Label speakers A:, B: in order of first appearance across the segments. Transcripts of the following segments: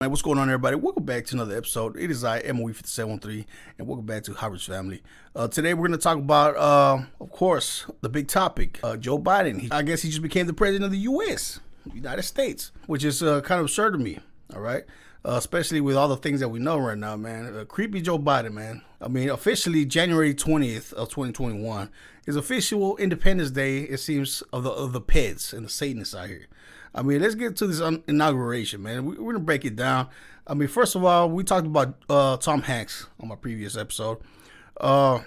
A: Hey, what's going on, everybody? Welcome back to another episode. It is I, MOE5713, and welcome back to Howard's Family. Today, we're going to talk about, of course, the big topic, Joe Biden. I guess he just became the president of the U.S., United States, which is kind of absurd to me, all right? Especially with all the things that we know right now, man. Creepy Joe Biden, man. I mean, officially, January 20th of 2021 is official Independence Day, it seems, of the Peds and the Satanists out here. I mean, let's get to this inauguration, man. We're going to break it down. I mean, first of all, we talked about Tom Hanks on my previous episode. And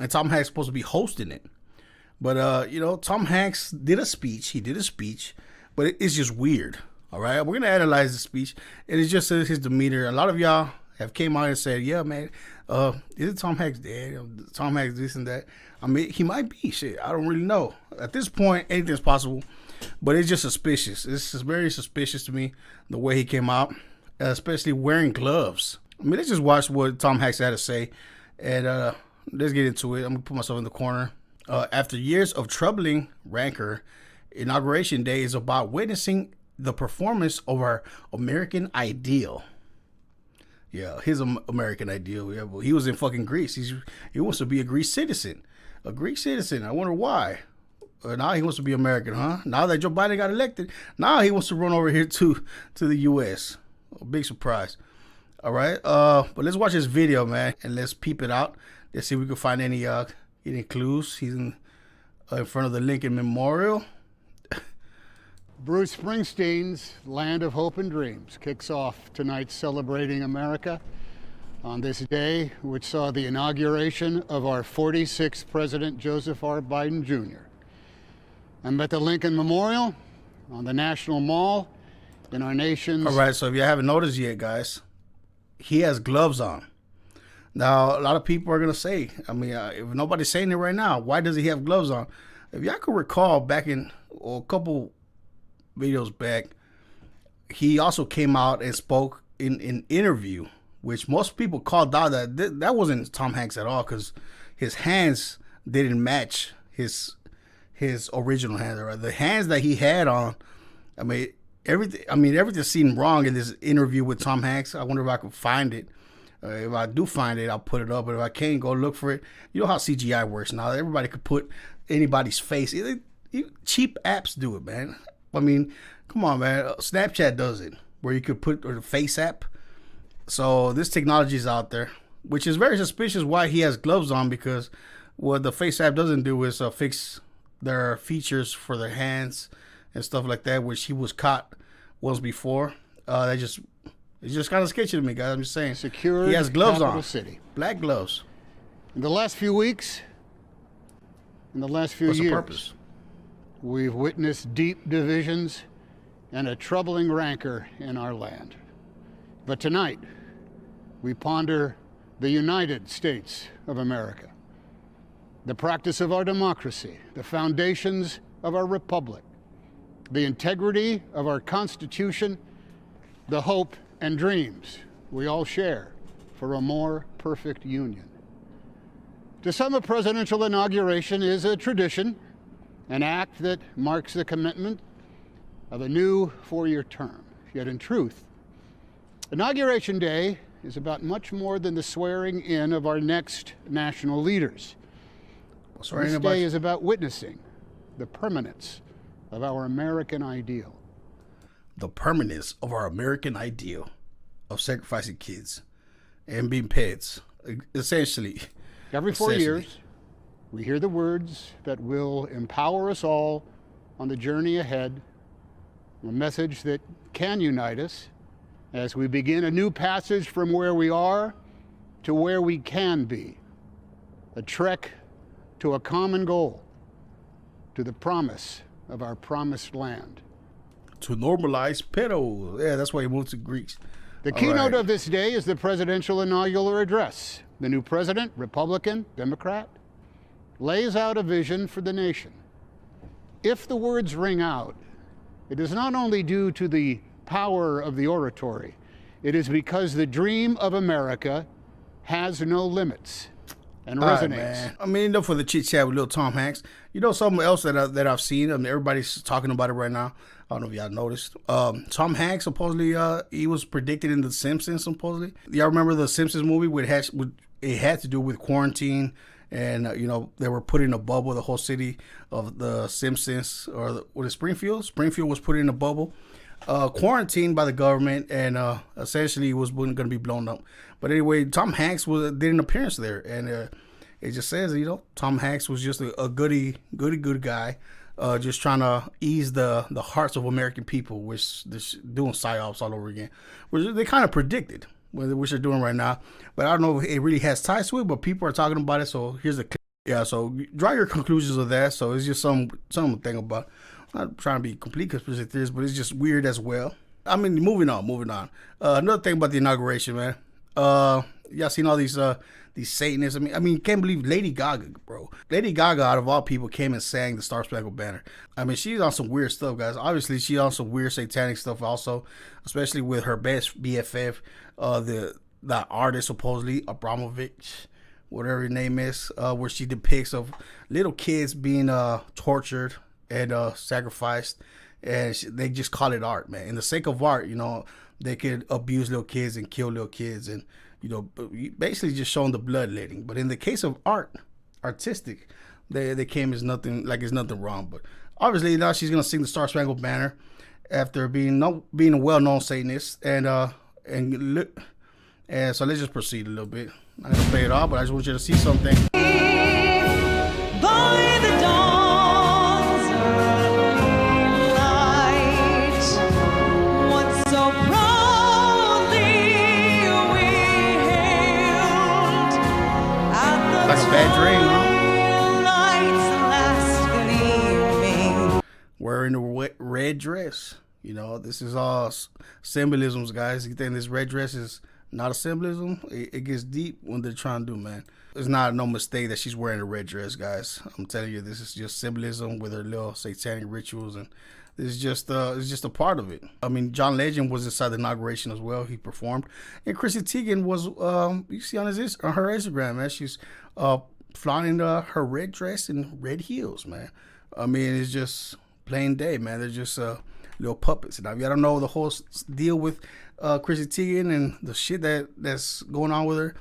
A: Tom Hanks is supposed to be hosting it. But, Tom Hanks did a speech. He did a speech. But it's just weird, all right? We're going to analyze the speech. And it's just his demeanor. A lot of y'all have came out and said, yeah, man, isn't Tom Hanks dead? Tom Hanks this and that. I mean, he might be. Shit, I don't really know. At this point, anything's possible. But it's just suspicious. It's just very suspicious to me, the way he came out, especially wearing gloves. I mean, let's just watch what Tom Hanks had to say, and let's get into it. I'm going to put myself in the corner. After years of troubling rancor, Inauguration Day is about witnessing the performance of our American ideal. Yeah, his American ideal. Yeah, well, he was in fucking Greece. He wants to be a Greek citizen. A Greek citizen. I wonder why. Now he wants to be American, huh? Now that Joe Biden got elected, now he wants to run over here to the U.S. A big surprise. All right, but let's watch this video, man, and let's peep it out. Let's see if we can find any clues. He's in front of the Lincoln Memorial.
B: Bruce Springsteen's Land of Hope and Dreams kicks off tonight, celebrating America on this day, which saw the inauguration of our 46th President, Joseph R. Biden, Jr. I'm at the Lincoln Memorial on the National Mall in our nation's...
A: All right, so if you haven't noticed yet, guys, he has gloves on. Now, a lot of people are going to say, I mean, if nobody's saying it right now, why does he have gloves on? If y'all could recall back in a couple videos back, he also came out and spoke in an interview, which most people called out that wasn't Tom Hanks at all, because his hands didn't match his original hands, right? The hands that he had on, I mean, everything seemed wrong in this interview with Tom Hanks. I wonder if I could find it. If I do find it, I'll put it up. But if I can't, go look for it. You know how CGI works now. Everybody could put anybody's face. Cheap apps do it, man. I mean, come on, man. Snapchat does it, where you could put the face app. So this technology is out there, which is very suspicious why he has gloves on, because what the face app doesn't do is fix their features for their hands and stuff like that, which he was caught once before. It's just kind of sketchy to me, guys. I'm just saying.
B: Secured
A: he has gloves
B: capital
A: on,
B: city.
A: Black gloves.
B: In the last few weeks, in the last few
A: What's
B: years,
A: the purpose?
B: we've witnessed deep divisions and a troubling rancor in our land. But tonight, we ponder the United States of America, the practice of our democracy, the foundations of our republic, the integrity of our Constitution, the hope and dreams we all share for a more perfect union. To some, a presidential inauguration is a tradition, an act that marks the commitment of a new four-year term. Yet in truth, Inauguration Day is about much more than the swearing in of our next national leaders. This day is about witnessing the permanence of our American ideal.
A: The permanence of our American ideal of sacrificing kids and being pets, essentially.
B: Every 4 years, we hear the words that will empower us all on the journey ahead, a message that can unite us as we begin a new passage from where we are to where we can be, a trek to a common goal, to the promise of our promised land.
A: To normalize pedo. Yeah, that's why he moved to Greece.
B: The keynote of this day is the presidential inaugural address. The new president, Republican, Democrat, lays out a vision for the nation. If the words ring out, it is not only due to the power of the oratory, it is because the dream of America has no limits. and
A: All right,
B: resonates.
A: man. I mean, enough for the chit chat with little Tom Hanks. You know, something else that I've seen. I mean, everybody's talking about it right now. I don't know if y'all noticed. Tom Hanks supposedly he was predicted in the Simpsons. Supposedly, y'all remember the Simpsons movie? It had to do with quarantine, and you know, they were put in a bubble. The whole city of the Simpsons, or what is Springfield? Springfield was put in a bubble, quarantined by the government, and essentially it was going to be blown up. But anyway, Tom Hanks did an appearance there, and it just says, you know, Tom Hanks was just a goody guy, just trying to ease the hearts of American people, which they're doing psyops all over again, which they kind of predicted, which they're doing right now. But I don't know if it really has ties to it, but people are talking about it. So here's the clip. Yeah, so draw your conclusions of that. So it's just something to think about. I'm not trying to be complete conspiracy theorist, but it's just weird as well. I mean, moving on. Another thing about the inauguration, man. Y'all seen all these Satanists? I mean, can't believe Lady Gaga, bro. Lady Gaga, out of all people, came and sang the Star Spangled Banner. I mean, she's on some weird stuff, guys. Obviously, she's on some weird satanic stuff also, especially with her best BFF, the artist supposedly Abramovich, whatever her name is, where she depicts of little kids being tortured and sacrificed, and they just call it art, man. In the sake of art, you know, they could abuse little kids and kill little kids, and you know, basically just showing the bloodletting. But in the case of artistic, they came as nothing, like it's nothing wrong. But obviously now she's gonna sing the Star Spangled Banner after being a well-known Satanist, and so let's just proceed a little bit. I'm not gonna play it all, but I just want you to see something.
C: By the dawn's early light, once so proudly we hailed at the
A: Like a bad dream,
C: twilight's last gleaming.
A: Wearing a red dress. You know, this is all symbolisms, guys. You think this red dress is not a symbolism? It gets deep when they're trying to do, man. It's not no mistake that she's wearing a red dress, guys. I'm telling you, this is just symbolism with her little satanic rituals, and this is just it's just a part of it. I mean, John Legend was inside the inauguration as well. He performed, and Chrissy Teigen was you see on her Instagram, man. She's flaunting her red dress and red heels, man. I mean, it's just plain day, man. They're just little puppets. Now, if you don't know the whole deal with Chrissy Teigen and the shit that's going on with her,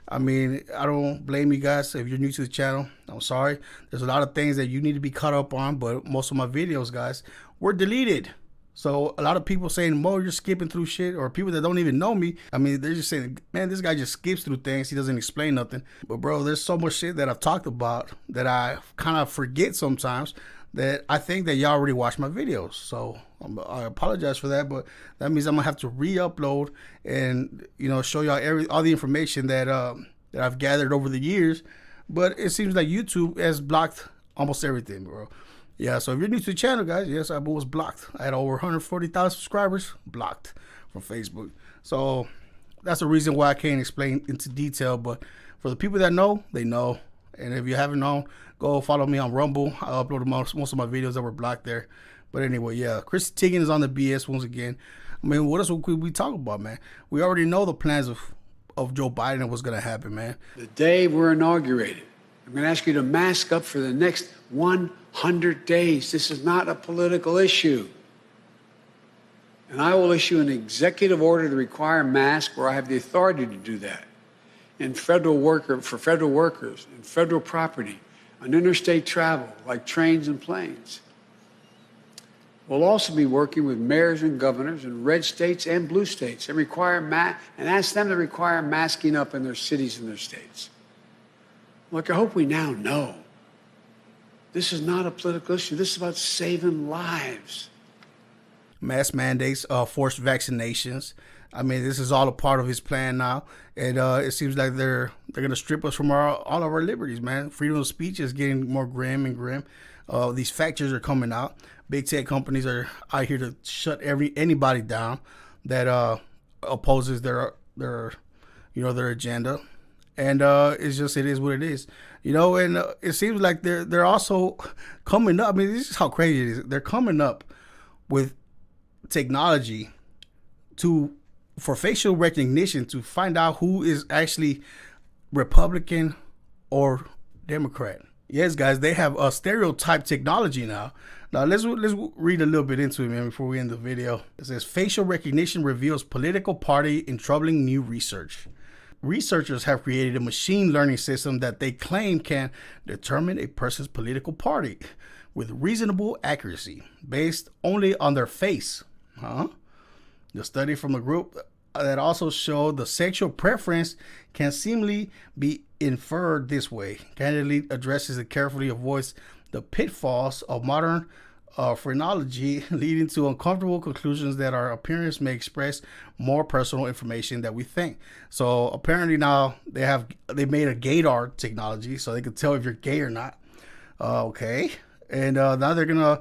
A: I mean, I don't blame you guys if you're new to the channel. I'm sorry. There's a lot of things that you need to be caught up on, but most of my videos, guys, were deleted. So a lot of people saying, Mo, you're skipping through shit, or people that don't even know me. I mean, they're just saying, man, this guy just skips through things. He doesn't explain nothing. But bro, there's so much shit that I've talked about that I kind of forget sometimes, that I think that y'all already watched my videos. So I apologize for that, but that means I'm gonna have to re-upload and, you know, show y'all all the information that I've gathered over the years. But it seems like YouTube has blocked almost everything, bro. Yeah, so if you're new to the channel, guys, yes, I was blocked. I had over 140,000 subscribers blocked from Facebook. So that's the reason why I can't explain into detail. But for the people that know, they know. And if you haven't known, go follow me on Rumble. I uploaded most of my videos that were blocked there. But anyway, yeah, Chrissy Teigen is on the BS once again. I mean, what else could we talk about, man? We already know the plans of Joe Biden and what's going to happen, man.
D: The day we're inaugurated, I'm going to ask you to mask up for the next 100 days. This is not a political issue. And I will issue an executive order to require masks where I have the authority to do that. For federal workers, and federal property, on interstate travel, like trains and planes. We'll also be working with mayors and governors in red states and blue states and ask them to require masking up in their cities and their states. Look, I hope we now know this is not a political issue. This is about saving lives.
A: Mass mandates, forced vaccinations. I mean, this is all a part of his plan now, and it seems like they're gonna strip us from all of our liberties, man. Freedom of speech is getting more grim and grim. These factors are coming out. Big tech companies are out here to shut anybody down that opposes their agenda, and it is what it is, you know. And it seems like they're also coming up. I mean, this is how crazy it is. They're coming up with technology for facial recognition to find out who is actually Republican or Democrat. Yes, guys, they have a stereotype technology now. Now, let's read a little bit into it, man, before we end the video. It says, facial recognition reveals political party in troubling new research. Researchers have created a machine learning system that they claim can determine a person's political party with reasonable accuracy based only on their face. The study from a group that also showed the sexual preference can seemingly be inferred this way. Candidly addresses and carefully avoids the pitfalls of modern phrenology, leading to uncomfortable conclusions that our appearance may express more personal information than we think. So apparently now they made a gaydar technology so they can tell if you're gay or not. Okay, and now they're gonna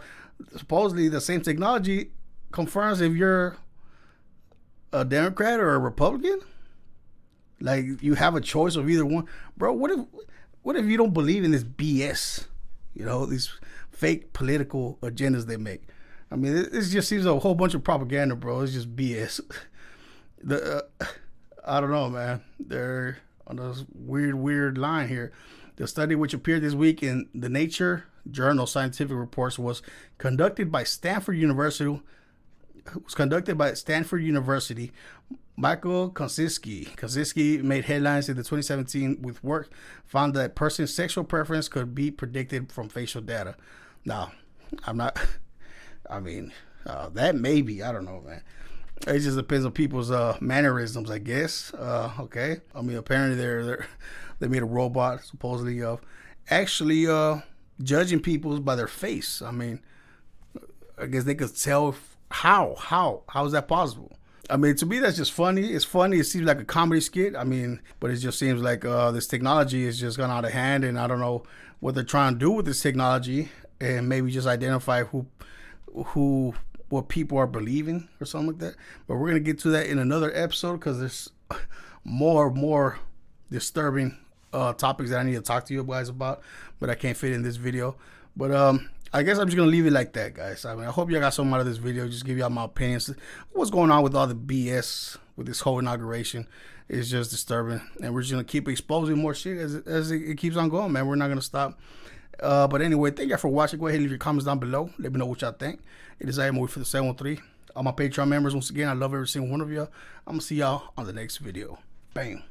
A: supposedly the same technology confirms if you're a Democrat or a Republican. Like, you have a choice of either one, bro. What if you don't believe in this BS? You know, these fake political agendas they make. I mean, this just seems a whole bunch of propaganda, bro. It's just BS. I don't know, man. They're on this weird line here. The study, which appeared this week in the Nature Journal Scientific Reports, was conducted by Stanford University. Michael Kosinski made headlines in the 2017 with work found that person's sexual preference could be predicted from facial data. Now, that may be, I don't know, man. It just depends on people's mannerisms, I guess. Okay. I mean, apparently they made a robot supposedly of actually judging people by their face. I mean, I guess they could tell how is that possible? I mean, to me, that's just funny. It's funny. It seems like a comedy skit. I mean, but it just seems like this technology has just gone out of hand, and I don't know what they're trying to do with this technology, and maybe just identify what people are believing or something like that. But we're gonna get to that in another episode because there's more disturbing topics that I need to talk to you guys about, but I can't fit in this video. But I guess I'm just gonna leave it like that, guys. I mean, I hope you got something out of this video. Just give y'all my opinions. What's going on with all the BS with this whole inauguration is just disturbing, and we're just gonna keep exposing more shit as it keeps on going, man. We're not gonna stop. But anyway, thank y'all for watching. Go ahead and leave your comments down below. Let me know what y'all think. It is Inauguration for the 713. All my Patreon members, once again, I love every single one of y'all. I'm gonna see y'all on the next video. Bam.